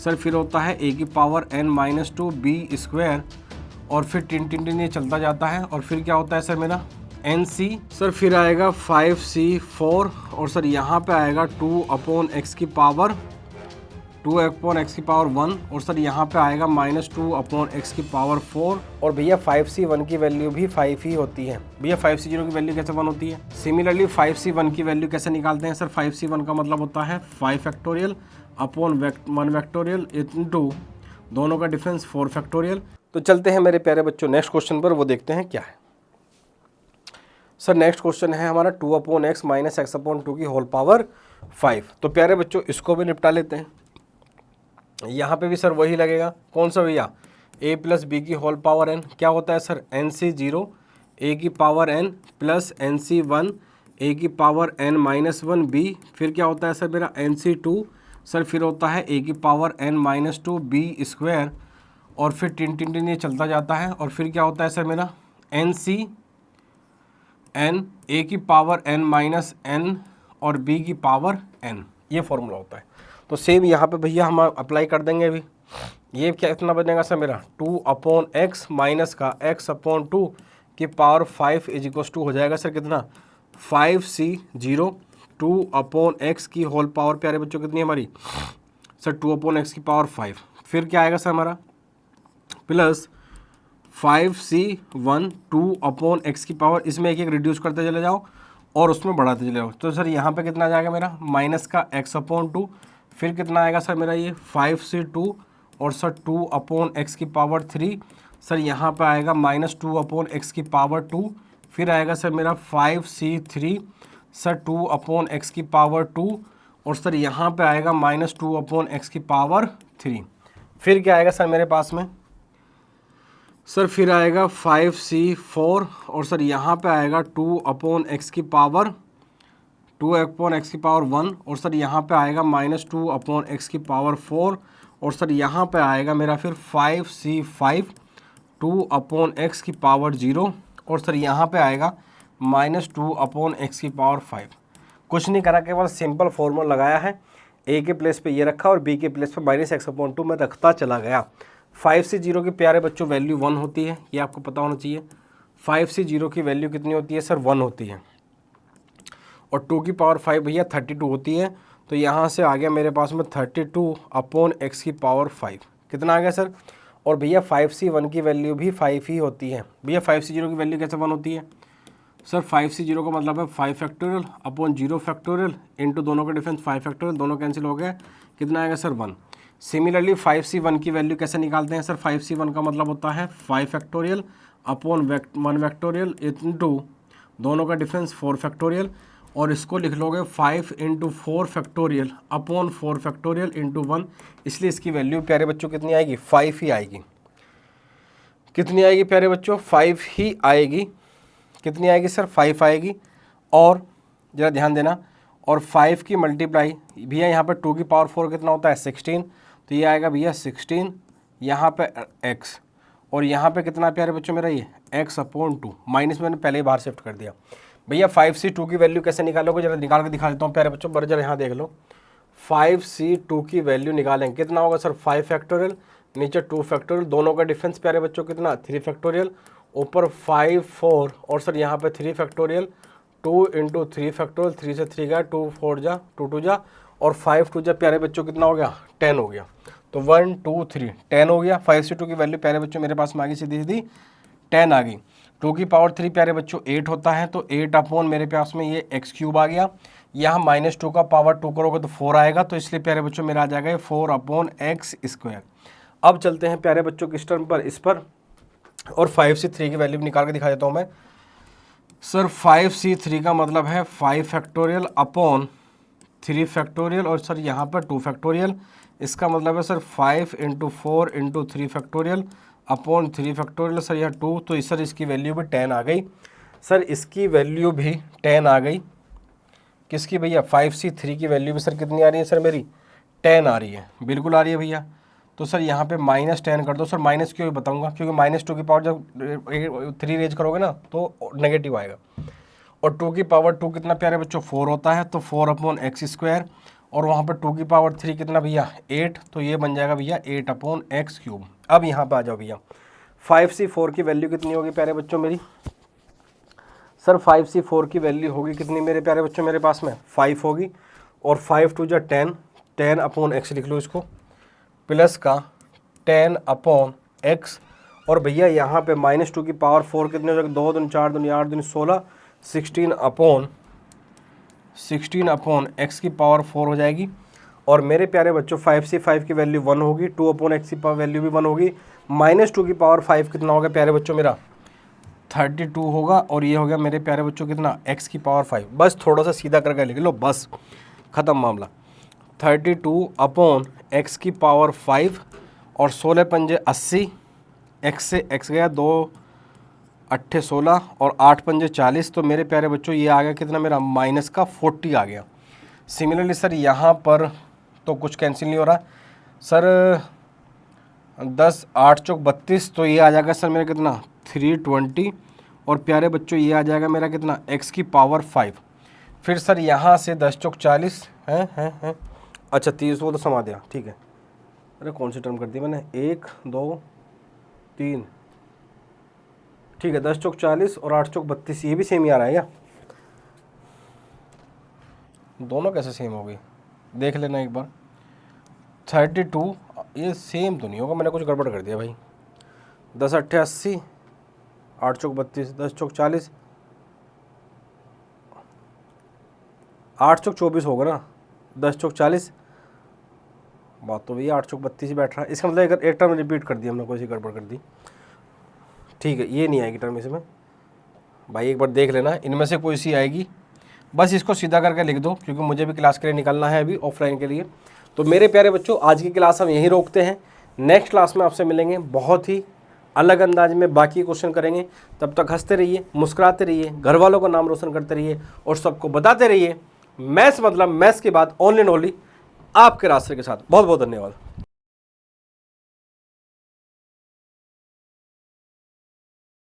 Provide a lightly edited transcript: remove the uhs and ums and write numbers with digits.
Sir फिर होता है ए की power n minus 2 b square और फिर टिन टिन टिन ये चलता जाता है और फिर क्या होता है सर मेरा NC। सर फिर आएगा 5C4 और सर यहाँ पे आएगा 2/x की पावर 2/x की पावर 1 और सर यहाँ पे आएगा -2/x की पावर 4 और भैया 5C1 की वैल्यू भी 5 ही होती है। भैया 5C0 की वैल्यू कैसे 1 होती है? सिमिलरली 5C1 की वैल्यू कैसे निकालते हैं सर? 5C1 का मतलब होता है 5 फैक्टोरियल अपॉन 1 फैक्टोरियल इनटू दोनों का डिफरेंस 4 फैक्टोरियल। तो चलते हैं मेरे प्यारे बच्चों नेक्स्ट क्वेश्चन पर, वो देखते हैं क्या है। सर नेक्स्ट क्वेश्चन है हमारा 2/x माइनस x/2 की होल पावर 5। तो प्यारे बच्चों इसको भी निपटा लेते हैं। यहाँ पे भी सर वही लगेगा, कौन सा भैया? a प्लस बी की होल पावर n क्या होता है सर? NC0 a की power n plus NC1 a की पावर n माइनस 1 b, फिर क्या होता है सर मेरा NC2, सर फिर होता है a की power n minus 2 b square और फिर टिन टिन टिन ये चलता जाता है और फिर क्या होता है सर मेरा NC n a की पावर n माइनस n और b की पावर n, ये फॉर्मूला होता है। तो सेम यहाँ पे भैया हम अप्लाई कर देंगे अभी। ये क्या इतना बनेगा सर मेरा 2/x माइनस का x/2 की पावर 5 इज इक्वल टू हो जाएगा सर कितना 5C0 2/x की होल पावर प्यारे बच्चों कितनी है हमारी सर 2/x की पावर 5, फिर क्या आएगा सर हमारा प्लस 5C1 2/x की पावर, इसमें एक एक रिड्यूस करते चले जाओ और उसमें बढ़ाते चले जाओ। तो सर यहाँ पे कितना आ जाएगा मेरा माइनस का x/2, फिर कितना आएगा सर मेरा ये 5C2 और सर 2/x की पावर 3, सर यहाँ पे आएगा -2/x की पावर 2, फिर आएगा सर मेरा 5C3 सर 2/x की पावर 2 और सर यहाँ पे आएगा -2/x की पावर 3, फिर क्या आएगा सर मेरे पास में सर फिर आएगा 5C4 और सर यहाँ पे आएगा 2/x की पावर 2/x की पावर 1 और सर यहाँ पे आएगा -2/x की पावर 4 और सर यहाँ पे आएगा मेरा फिर 5C5 2/x की पावर 0 और सर यहाँ पे आएगा -2/x की पावर 5। कुछ नहीं करा, केवल सिंपल फॉर्मूला लगाया है, a के प्लेस पे ये रखा और b के प्लेस पे -x/2 में रखता चला गया। 5C0 के प्यारे बच्चों वैल्यू 1 होती है, ये आपको पता होना चाहिए। 5C0 की वैल्यू कितनी होती है सर 1 होती है और 2 की पावर 5 भैया 32 होती है। तो यहाँ से आ गया मेरे पास में 32/x की पावर 5, कितना आ गया सर? और भैया 5C1 की वैल्यू भी 5 ही होती है। भैया 5C0 की वैल्यू कैसे 1 होती है सर? 5C0 का मतलब है 5 फैक्टोरियल अपॉन 0 फैक्टोरियल इंटू दोनों का डिफरेंस 5 फैक्टोरियल, दोनों कैंसिल हो गए, कितना आएगा सर 1। सिमिलरली 5C1 की वैल्यू कैसे निकालते हैं सर? 5C1 का मतलब होता है 5 फैक्टोरियल अपॉन 1 फैक्टोरियल इंटू दोनों का डिफरेंस 4 फैक्टोरियल और इसको लिख लोगे 5 × 4 फैक्टोरियल अपॉन 4 फैक्टोरियल इंटू 1, इसलिए इसकी वैल्यू प्यारे बच्चों कितनी आएगी 5 ही आएगी। कितनी आएगी प्यारे बच्चों 5 ही आएगी। कितनी आएगी सर 5 आएगी। और ज़रा ध्यान देना, और 5 की मल्टीप्लाई भैया यहाँ पर 2 की पावर 4 कितना होता है 16, तो ये आएगा भैया 16 यहाँ पे x और यहाँ पे कितना प्यारे बच्चों मेरा ये x/2 माइनस मैंने पहले ही बाहर शिफ्ट कर दिया। भैया 5C2 की वैल्यू कैसे निकालोगे, जरा निकाल के दिखा देता हूँ प्यारे बच्चों, बड़े जरा यहाँ देख लो। 5C2 की वैल्यू निकालेंगे, कितना होगा सर 5 फैक्टोरियल, नीचे 2 फैक्टोरियल, दोनों का डिफरेंस प्यारे बच्चों कितना 3 फैक्टोरियल, ऊपर 5 4 और सर यहाँ पे 3 फैक्टोरियल, 2 × 3 फैक्टोरियल, 3 से 3 गया, 2 4 जा 2 2 जा और 5 2 जा प्यारे बच्चों कितना हो गया 10 हो गया। तो 1 2 3 10 हो गया। 5C2 की वैल्यू प्यारे बच्चों मेरे पास में आ गई सीधी सीधी 10 आ गई। 2 की पावर 3 प्यारे बच्चों 8 होता है, तो 8 मेरे पास में ये x³ आ गया। यहाँ -2 का पावर 2 करोगे तो 4 आएगा, तो इसलिए प्यारे बच्चों मेरा आ जाएगा ये 4/x²। अब चलते हैं प्यारे बच्चों किस टर्म पर, इस पर, और 5C3 की वैल्यू निकाल के दिखा देता हूँ मैं। सर 5C3 का मतलब है 5 फैक्टोरियल अपॉन 3 फैक्टोरियल और सर यहाँ पर 2 फैक्टोरियल, इसका मतलब है sir 5 × 4 × 3 factorial upon 3 factorial, sir यह 2, तो सर इसकी वैल्यू भी 10 आ गई। सर इसकी वैल्यू भी 10 आ गई। किसकी भैया 5C3 की वैल्यू भी सर कितनी आ रही है सर मेरी 10 आ रही है, बिल्कुल आ रही है भैया। तो सर यहाँ पे -10 कर दो। सर माइनस क्यों बताऊँगा, क्योंकि -2 की पावर जब 3 रेज करोगे ना तो नेगेटिव आएगा। और 2 की पावर 2 कितना प्यारे बच्चों 4 होता है, तो 4/x² और वहाँ पे 2 की पावर 3 कितना भैया 8, तो ये बन जाएगा भैया 8/x³। अब यहाँ पे आ जाओ भैया 5c4 की वैल्यू कितनी होगी प्यारे बच्चों मेरी? सर 5c4 की वैल्यू होगी कितनी मेरे प्यारे बच्चों मेरे पास में 5 होगी, और 5 2 जा 10, 10/x लिख लो इसको, प्लस का 10/x, और भैया यहाँ पे -2 की पावर 4 कितने हो जाएगा? 2 दूनी 4 दूनी 8 दूनी 16, 16/x की पावर 4 हो जाएगी। और मेरे प्यारे बच्चों 5c5 की वैल्यू 1 होगी, 2/x की पावर वैल्यू भी 1 होगी, -2 की पावर 5 कितना होगा प्यारे बच्चों मेरा 32 होगा, और ये हो गया मेरे प्यारे बच्चों कितना x की पावर 5। बस थोड़ा सा सीधा करके लिख लो, बस ख़त्म मामला। 32/x की पावर 5, और 16 पंजे 80, x से x गया 2 8 16, और 8 पंजे 40, तो मेरे प्यारे बच्चों ये आ गया कितना मेरा -40 आ गया। सिमिलरली सर यहाँ पर तो कुछ कैंसिल नहीं हो रहा सर, 10 8 चौक 32, तो ये आ जाएगा सर मेरा कितना 320, और प्यारे बच्चों ये आ जाएगा मेरा कितना x की पावर 5। फिर सर यहाँ से 10 चौक 40 हैं, अच्छा 30 वो तो समा दिया, ठीक है। अरे कौन सी टर्म कर दी मैंने, 1 2 3, ठीक है 10 चौक 40 और 8 चौक 32, ये भी सेम ही आ रहा है क्या? दोनों कैसे सेम हो गई देख लेना एक बार। 32 ये सेम तो नहीं होगा, मैंने कुछ गड़बड़ कर दिया भाई। 10 8 80, 8 चौक 32, 10 चौक 40, 8 चौक 24 होगा ना, 10 चौक 40, बात तो भैया 8 चौक 32 ही बैठ रहा है। इसका मतलब एक टर्म रिपीट कर दी हमने, कोई सी गड़बड़ कर दी, ठीक है ये नहीं आएगी टर्म इसमें भाई, एक बार देख लेना इनमें से कोई सी आएगी, बस इसको सीधा करके लिख दो, क्योंकि मुझे भी क्लास के लिए निकलना है अभी ऑफलाइन के लिए। तो मेरे प्यारे बच्चों आज की क्लास हम यहीं रोकते हैं, नेक्स्ट क्लास में आपसे मिलेंगे, बहुत ही अलग अंदाज में बाकी क्वेश्चन करेंगे। तब तक हंसते रहिए, मुस्कुराते रहिए, घर वालों का नाम रोशन करते रहिए, और सबको बताते रहिए मैथ्स मतलब मैथ्स के बाद ओनली एंड ओनली आपके रास्ते के साथ। बहुत बहुत धन्यवाद।